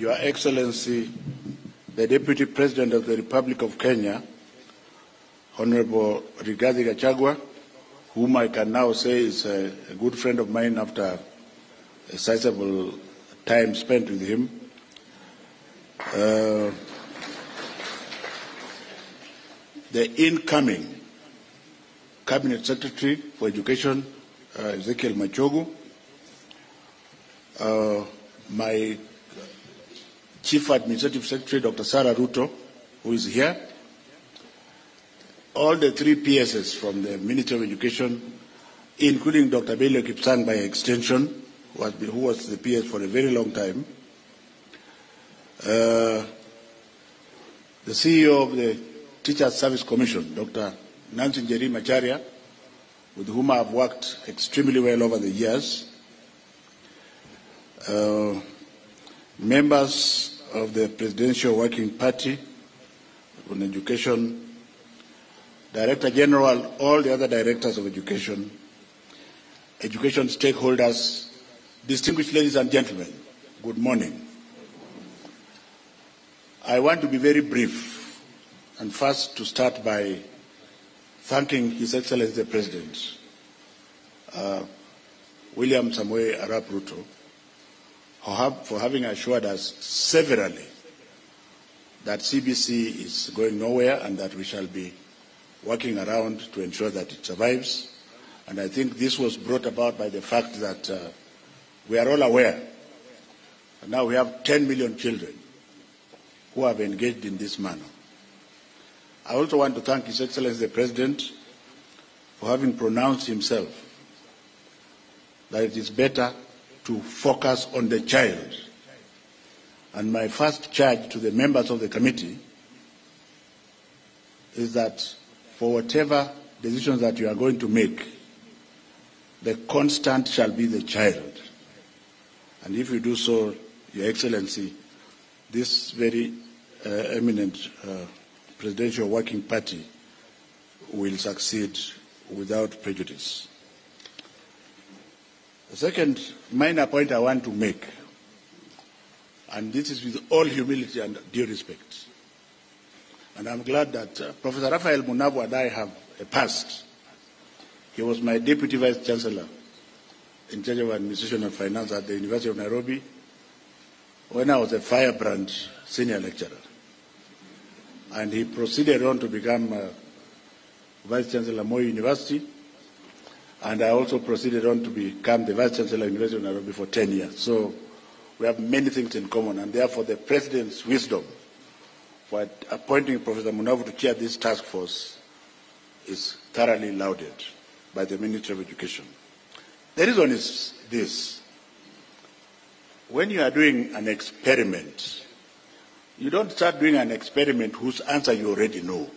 Your Excellency, the Deputy President of the Republic of Kenya, Honorable Rigathi Gachagua, whom I can now say is a good friend of mine after a sizable time spent with him. The incoming Cabinet Secretary for Education, Ezekiel Machogu, my Chief Administrative Secretary, Dr. Sarah Ruto, who is here, all the three PSs from the Ministry of Education, including Dr. Bello Kipsang by extension, who was the PS for a very long time, the CEO of the Teachers Service Commission, Dr. Nancy Njeri Macharia, with whom I have worked extremely well over the years, members of the Presidential Working Party on Education, Director General, all the other directors of education, education stakeholders, distinguished ladies and gentlemen, good morning. I want to be very brief, and first to start by thanking His Excellency the President, William Samoei Arap Ruto, for having assured us severally that CBC is going nowhere and that we shall be working around to ensure that it survives. And I think this was brought about by the fact that we are all aware that now we have 10 million children who have engaged in this manner. I also want to thank His Excellency the President for having pronounced himself that it is better to focus on the child. And my first charge to the members of the committee is that for whatever decisions that you are going to make, the constant shall be the child. And if you do so, Your Excellency, this very eminent Presidential Working Party will succeed without prejudice. The second minor point I want to make, and this is with all humility and due respect, and I'm glad that Professor Raphael Munavu and I have a past. He was my Deputy Vice Chancellor in charge of Administration and Finance at the University of Nairobi when I was a firebrand senior lecturer. And he proceeded on to become Vice Chancellor at Moi University, and I also proceeded on to become the Vice Chancellor at the University of Nairobi for 10 years. So we have many things in common, and therefore the President's wisdom for appointing Professor Munavu to chair this task force is thoroughly lauded by the Ministry of Education. The reason is this. When you are doing an experiment, you don't start doing an experiment whose answer you already know.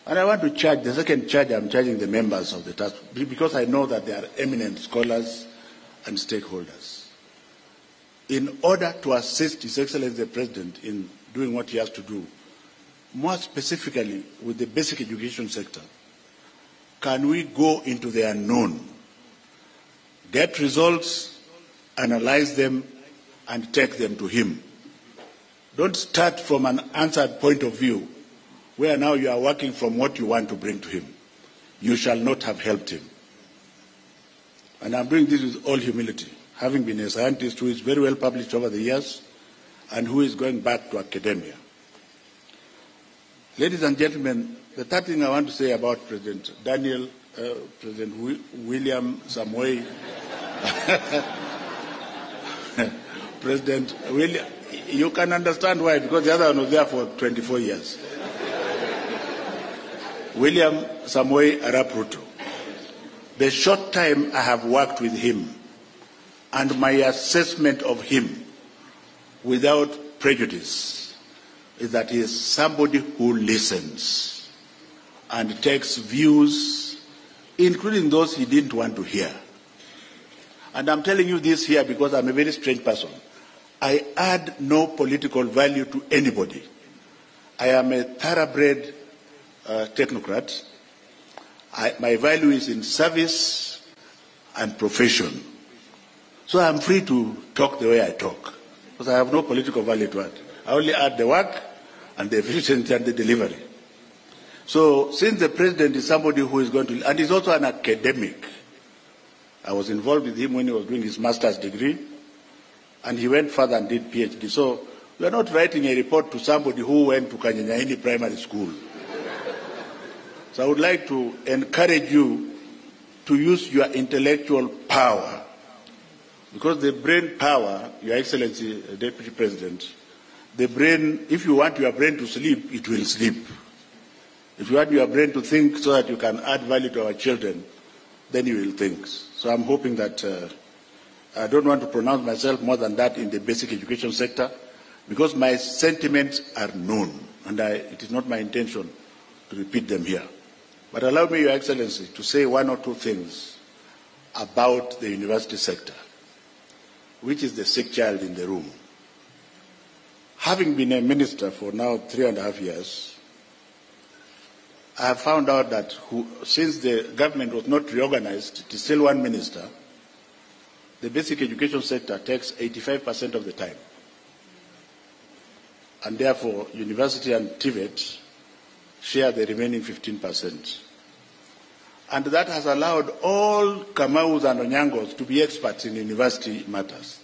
And I want to charge, the second charge I'm charging the members of the task, because I know that they are eminent scholars and stakeholders. In order to assist His Excellency the President in doing what he has to do, more specifically with the basic education sector, can we go into the unknown, get results, analyze them, and take them to him? Don't start from an answered point of view where now you are working from what you want to bring to him. You shall not have helped him. And I'm doing this with all humility, having been a scientist who is very well published over the years and who is going back to academia. Ladies and gentlemen, the third thing I want to say about President William Samoei, President William, you can understand why, because the other one was there for 24 years. William Samoei Arap Ruto. The short time I have worked with him and my assessment of him without prejudice is that he is somebody who listens and takes views, including those he didn't want to hear. And I'm telling you this here because I'm a very strange person. I add no political value to anybody. I am a thoroughbred technocrat. My value is in service and profession. So I'm free to talk the way I talk. because I have no political value to add. I only add the work and the efficiency and the delivery. So since the president is somebody who is going to, and he's also an academic, I was involved with him when he was doing his master's degree, and he went further and did PhD. So we are not writing a report to somebody who went to Kanyanyaini Primary School. So I would like to encourage you to use your intellectual power, because the brain power, Your Excellency, Deputy President, the brain, if you want your brain to sleep, it will sleep. If you want your brain to think so that you can add value to our children, then you will think. So I'm hoping that I don't want to pronounce myself more than that in the basic education sector, because my sentiments are known, and it is not my intention to repeat them here. But allow me, Your Excellency, to say one or two things about the university sector, which is the sick child in the room. Having been a minister for now 3.5 years, I have found out that since the government was not reorganized, it is still one minister, the basic education sector takes 85% of the time. And therefore, university and TVET share the remaining 15%. And that has allowed all Kamaus and Onyangos to be experts in university matters,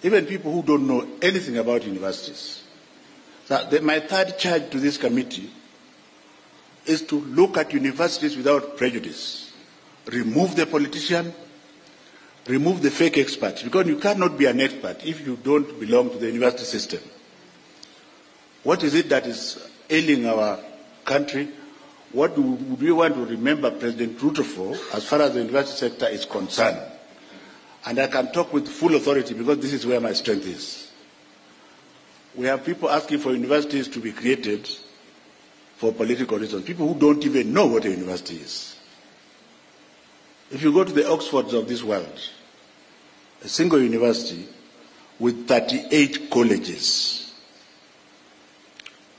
even people who don't know anything about universities. So my third charge to this committee is to look at universities without prejudice. Remove the politician, remove the fake experts, because you cannot be an expert if you don't belong to the university system. What is it that is ailing our country? What would we want to remember President Ruto for as far as the university sector is concerned? And I can talk with full authority because this is where my strength is. We have people asking for universities to be created for political reasons, people who don't even know what a university is. If you go to the Oxfords of this world, a single university with 38 colleges.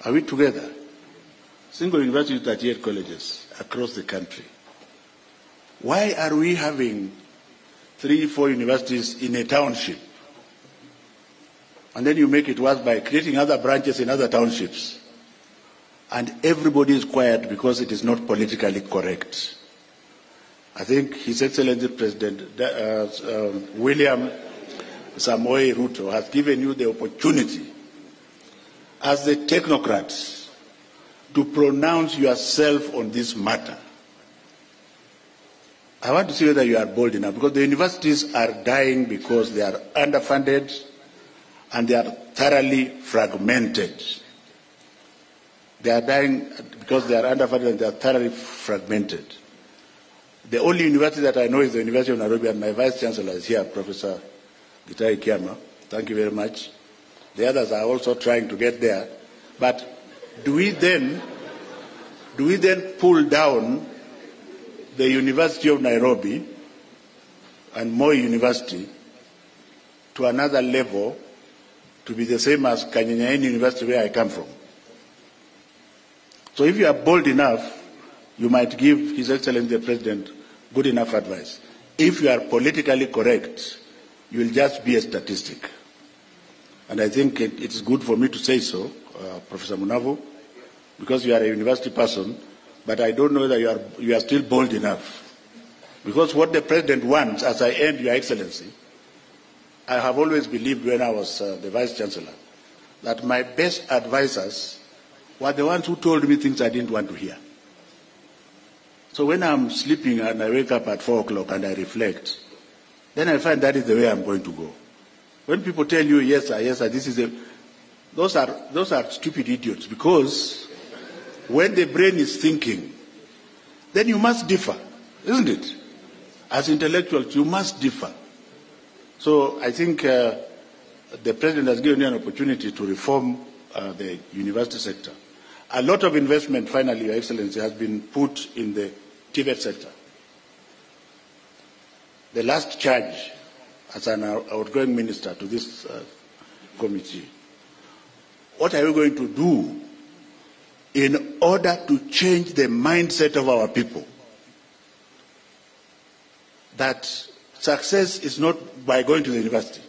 Are we together? Single university with 38 colleges across the country. Why are we having 3, 4 universities in a township? And then you make it worse by creating other branches in other townships. And everybody is quiet because it is not politically correct. I think His Excellency President William Samoei Ruto has given you the opportunity as the technocrats to pronounce yourself on this matter. I want to see whether you are bold enough, because the universities are dying because they are underfunded and they are thoroughly fragmented. They are dying because they are underfunded and they are thoroughly fragmented. The only university that I know is the University of Nairobi, and my Vice Chancellor is here, Professor Gitai Kiama. Thank you very much. The others are also trying to get there. But do we then pull down the University of Nairobi and Moi University to another level to be the same as Kanyanyaini University, where I come from? So if you are bold enough, you might give His Excellency the President good enough advice. If you are politically correct, you will just be a statistic. And I think it is good for me to say so, Professor Munavo, because you are a university person, but I don't know whether you are still bold enough. Because what the President wants, as I end, Your Excellency, I have always believed when I was the Vice Chancellor, that my best advisors were the ones who told me things I didn't want to hear. So when I'm sleeping and I wake up at 4 o'clock and I reflect, then I find that is the way I'm going to go. When people tell you, yes sir, this is those are stupid idiots, because when the brain is thinking, then you must differ, isn't it? As intellectuals, you must differ. So I think the President has given you an opportunity to reform the university sector. A lot of investment, finally, Your Excellency, has been put in the TVET sector. The last charge as an outgoing minister to this committee, what are you going to do in order to change the mindset of our people? That success is not by going to the university.